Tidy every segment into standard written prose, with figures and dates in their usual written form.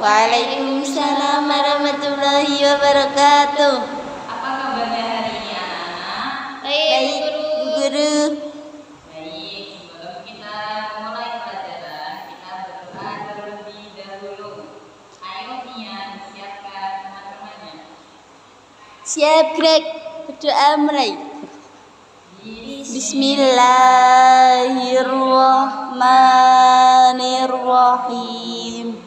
Waalaikumsalam warahmatullahi wabarakatuh. Apa kabarnya hari ini anak-anak? Baik, Bu Guru. Baik, sebelum kita mulai pelajaran, kita berdoa terlebih dahulu. Ayo Nia, siapkan teman-temannya. Siap, Greg. Berdoa mulai. Bismillahirrahmanirrahim.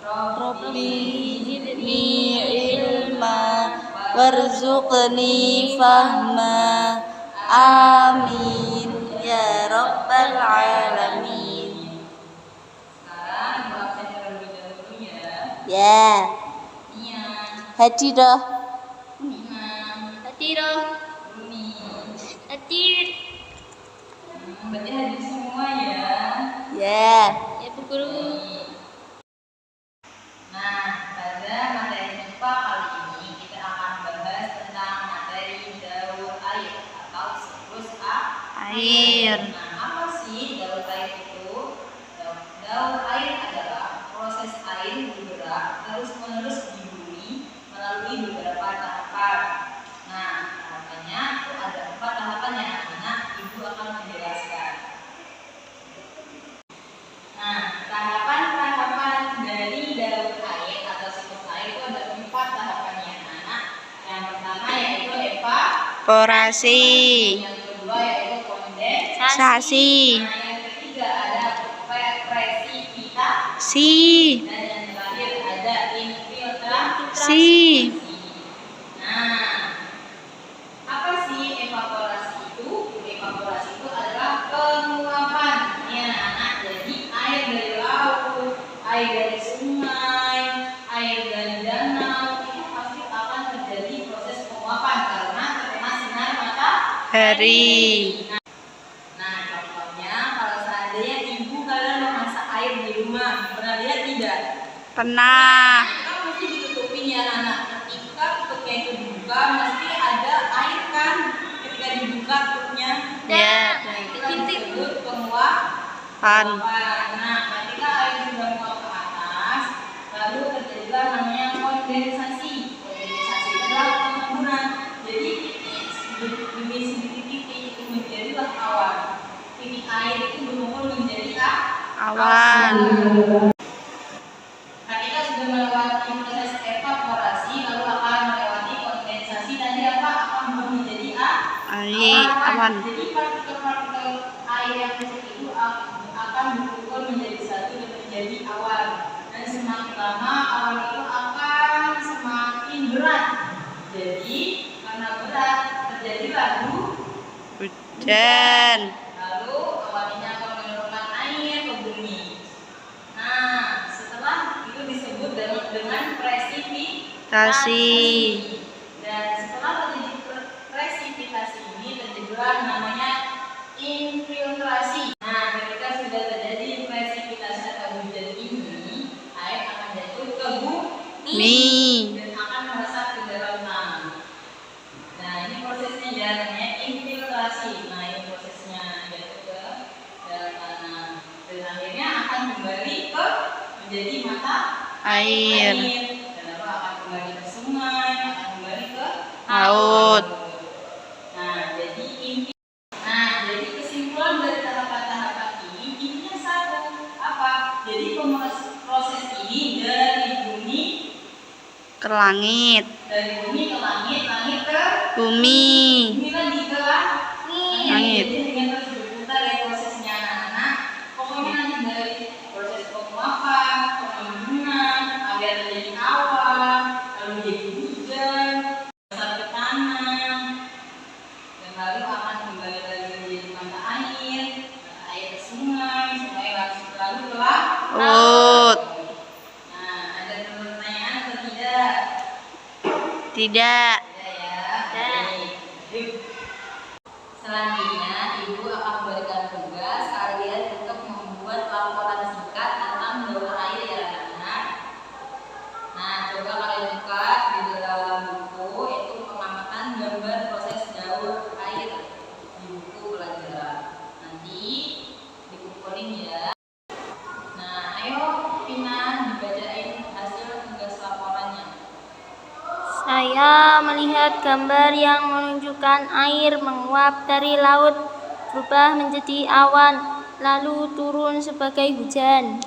Rabbi zidni ilma warzuqni fahma. Amin ya rabbal alamin. Sekarang doakan terlebih dahulu ya. Ya, Nia, hadiroh. Nina, Hadiroh. Rumi. Hadir. Berarti hadir semua ya. Ya, ya Bu Guru. Nah, pada materi IPA kali ini kita akan bahas tentang materi daur air atau siklus Air. Nah, apa sih daur air itu? Daur air adalah proses air bergerak terus-menerus di bumi melalui beberapa tahapan. Nah, tahapannya itu ada 4 tahapan yang anak Ibu akan menjelaskan. Nah, tahapan-tahapan dari daur air atau siklus air itu ada 4 tahapannya anak. Yang pertama yaitu Evaporasi. yang kedua yaitu kondensasi. Sasi. Nah, yang ketiga ada presipitasi. Si. Dan yang terakhir ada infiltrasi. Si. Nah, apa sih evaporasi itu? Evaporasi itu adalah penguapan. Ya, anak. Jadi air dari laut, air dari sungai, air dari danau itu pasti akan terjadi proses penguapan karena terkena sinar matahari. Nah, contohnya kalau seandainya ibu kalian memasak air di rumah, pernah lihat tidak? Pernah. Kan mesti ditutupin ya anak. Ketika tutupnya itu dibuka, mesti ada air kan? Ketika dibuka tutupnya, Ya. itu disebut penguapan. Nah, ketika air sudah menguap ke atas, lalu terjadilah namanya kondensasi. Kondensasi adalah pengemburan. Jadi demi titik-titik itu menjadilah awan. Titik air itu berkumpul menjadi Awan. Ketika sudah melewati proses evaporasi, lalu akan melewati kondensasi dan dia akan berubah menjadi Awan. Jadi partikel-partikel air yang kecil itu akan berkumpul menjadi satu dan menjadi awan. Dan semakin lama awan itu akan semakin berat. Jadi karena berat terjadilah Hujan. lalu awan ini akan menurunkan air ke bumi. Nah, setelah itu disebut dengan presipitasi. Dan setelah terjadi presipitasi ini terjadilah namanya infiltrasi. Nah, ketika sudah terjadi presipitasi atau hujan ini, air akan jatuh ke bumi dan akan meresap ke dalam tanah. Nah, ini prosesnya ya, namanya infiltrasi. Nah, ini prosesnya jatuh ke dalam tanah. Dan akhirnya akan kembali ke menjadi mata Air. Dan lalu akan kembali ke sungai, akan kembali ke Laut. Jadi kesimpulan dari tahapan-tahapan ini intinya satu, apa? Jadi proses ini dari bumi Ke langit. langit ke Bumi. bumi lagi ke Langit. Jadi dengan terus berputar ya prosesnya anak-anak. Pokoknya nanti dari proses penguapan, pengembunan, agar menjadi awan, lalu jadi hujan, besar ke tanah, dan lalu akan kembali lagi menjadi mata air ke sungai, sungai lalu ke Laut. Nah, ada pertanyaan atau tidak? Tidak. Ya. Yuk. Selanjutnya, Ibu akan memberikan tugas kalian untuk membuat laporan singkat tentang daur air ya anak-anak. Nah, coba kalian buka di dalam buku yaitu pengamatan gambar proses daur air di buku pelajaran. Nanti dikumpuling ya. Nah, ayo Pina dibacain hasil Saya melihat gambar yang menunjukkan air menguap dari laut, berubah menjadi awan, lalu turun sebagai hujan.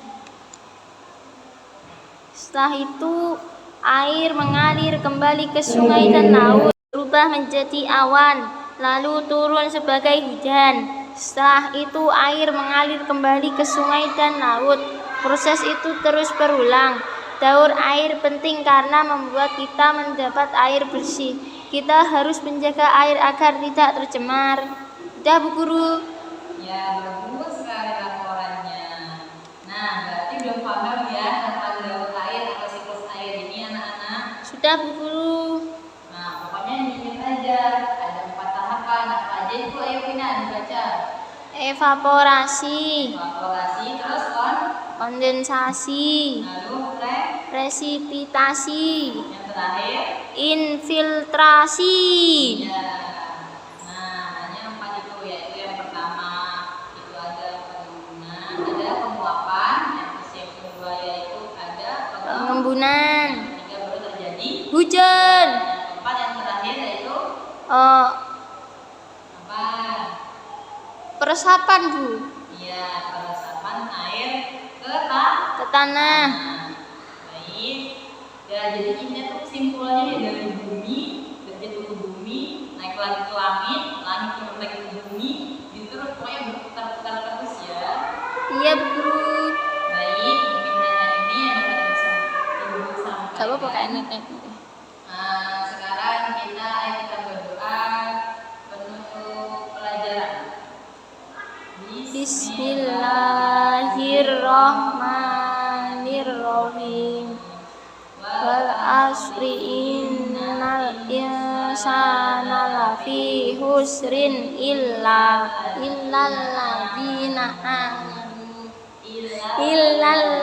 Setelah itu, air mengalir kembali ke sungai dan laut, berubah menjadi awan, lalu turun sebagai hujan. Setelah itu, air mengalir kembali ke sungai dan laut. Proses itu terus berulang. Daur air penting karena membuat kita mendapat air bersih. Kita harus menjaga air agar tidak tercemar. Udah, Bu Guru. Ya, bagus sekali laporannya. Nah, berarti udah paham ya tentang daur air atau siklus air ini anak-anak? Sudah, Bu Guru. Nah, pokoknya diingat aja. Ada 4 tahapan. Apa aja itu? Ayo Vina dibaca. Evaporasi, Terus kondensasi, lalu presipitasi, yang terakhir. infiltrasi. Ya. Nah, hanya 4 itu, yaitu yang pertama itu ada penimbunan, ada penguapan, yang kedua yaitu ada Pengembunan, yang ketiga baru terjadi hujan, yang keempat yang terakhir yaitu apa? peresapan, Bu, Iya, peresapan air ke tanah. tanah. Baik. Ya, jadi ini tuh kesimpulannya ya, dari bumi, terjatuh ke bumi, naik lagi ke langit turun lagi ke bumi, gitu pokoknya berputar-putar terus ya. Iya, Bu Guru. Baik, mungkin hanya ini yang dapat Ibu sampaikan. Coba pakai net. Nah, sekarang ayo kita berdoa penutup pelajaran. Bismillahirrahmanirrahim. Wal asri innal insana lafi husrin illal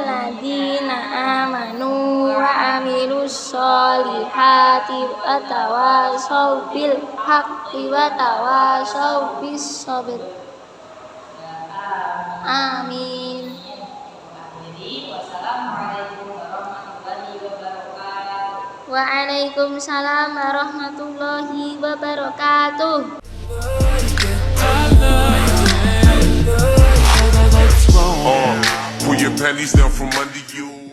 ladina amanu wa amilus solihati wa tawasaw bil haqqi wa tawasaw bis sabr. Amin. Waalaikumsalam warahmatullahi wabarakatuh. Pull your panties down from under you.